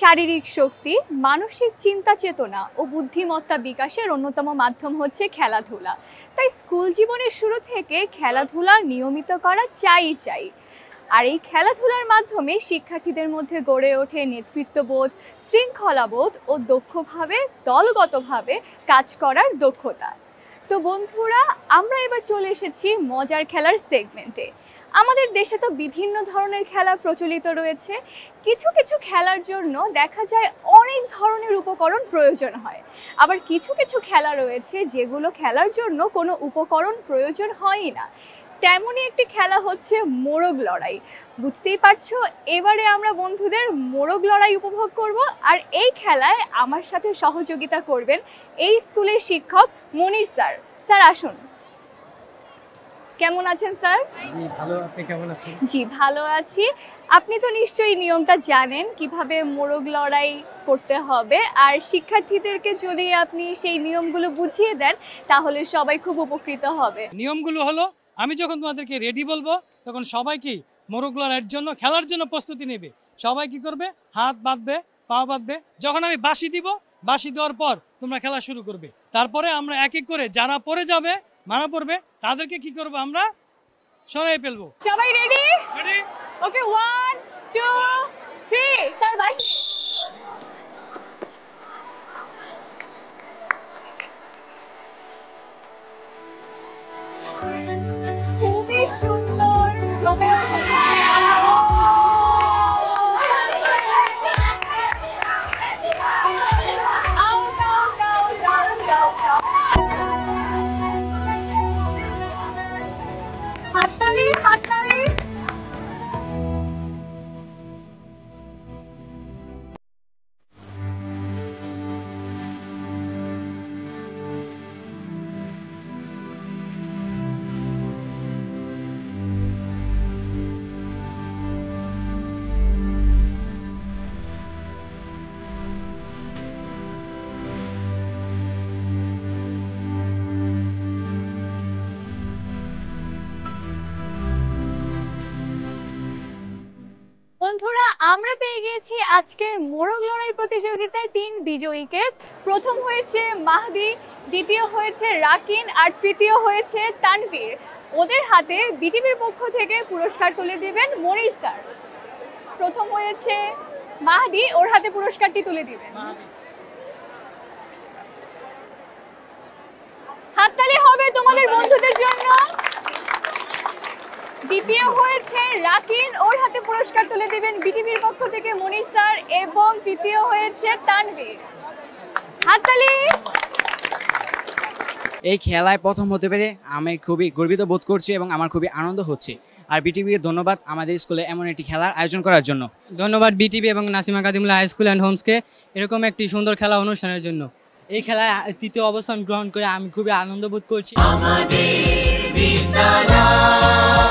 শারীরিক শক্তি, মানসিক চিন্তা চেতনা ও বুদ্ধিমত্তা বিকাশের অন্যতম মাধ্যম হচ্ছে খেলাধুলা। তাই স্কুল জীবনের শুরু থেকে খেলাধুলা নিয়মিত করা চাই। আর এই খেলাধুলার মাধ্যমে শিক্ষার্থীদের মধ্যে গড়ে ওঠে নেতৃত্ববোধ, শৃঙ্খলাবোধ ও দক্ষভাবে দলগতভাবে কাজ করার দক্ষতা। তো বন্ধুরা, আমরা এবার চলে এসেছি মজার খেলার সেগমেন্টে। আমাদের দেশে তো বিভিন্ন ধরনের খেলা প্রচলিত রয়েছে। কিছু কিছু খেলার জন্য দেখা যায় অনেক ধরনের উপকরণ প্রয়োজন হয়, আবার কিছু কিছু খেলা রয়েছে যেগুলো খেলার জন্য কোনো উপকরণ প্রয়োজন হয়ই না। তেমনই একটি খেলা হচ্ছে মোরগ লড়াই। বুঝতেই পারছো, এবারে আমরা বন্ধুদের মোরগ লড়াই উপভোগ করব। আর এই খেলায় আমার সাথে সহযোগিতা করবেন এই স্কুলের শিক্ষক মনির স্যার। স্যার আসুন। কেমন আছেন স্যার? জি ভালো, আপনি কেমন আছেন? জি ভালো আছি। আপনি তো নিশ্চয়ই নিয়মটা জানেন কিভাবে মোরগ লড়াই করতে হবে, আর শিক্ষার্থীদেরকে যদি আপনি সেই নিয়মগুলো বুঝিয়ে দেন তাহলে সবাই খুব উপকৃত হবে। নিয়মগুলো হলো, আমি যখন তোমাদেরকে রেডি বলবো তখন সবাই কি মোরগ লড়াইয়ের জন্য খেলার জন্য প্রস্তুতি নেবে। সবাই কি করবে? হাত বাঁধবে, পা বাঁধবে। যখন আমি বাঁশি দিব, বাঁশি দেওয়ার পর তোমরা খেলা শুরু করবে। তারপরে আমরা এক এক করে যারা পড়ে যাবে, মারা পড়বে, তাদেরকে কি করবো? আমরা সরাই ফেলবো। সবাই রেডি? ওকে, 1 2 3 স্যার বাঁশি। খুবই সুন্দর, জমে উঠেছে। বন্ধুরা, আমরা পেয়ে গেছি আজকে মোরগ লড়াই প্রতিযোগিতায় 3 বিজয়ীকে। প্রথম হয়েছে মাহদি, দ্বিতীয় হয়েছে রাকিন, আর তৃতীয় হয়েছে তানভীর। ওদের হাতে বিটিভির পক্ষ থেকে পুরস্কার তুলে দিবেন মনির স্যার। প্রথম হয়েছে মাহদি, ওর হাতে পুরস্কারটি তুলে দিবেন। হাততালি হবে তোমাদের বন্ধুদের জন্য। দ্বিতীয় হয়েছে রাকিন, ওর হাতে পুরস্কার তুলে দিবেন বিটিভির পক্ষ থেকে মনির স্যার। এবং তৃতীয় হয়েছে তানভীর। হাততালি। এই খেলায় প্রথম হতে পেরে আমি খুবই গর্বিত বোধ করছি এবং আমার খুবই আনন্দ হচ্ছে। আর বিটিভিকে ধন্যবাদ আমাদের স্কুলে এমন একটি খেলার আয়োজন করার জন্য। ধন্যবাদ বিটিভি এবং নাসিমা কাদিমুল্লাহ হাই স্কুল অ্যান্ড হোমসকে এরকম একটি সুন্দর খেলা অনুষ্ঠানের জন্য। এই খেলায় তৃতীয় অবস্থান গ্রহণ করে আমি খুবই আনন্দ বোধ করছি। আমাদের বিদ্যালয়।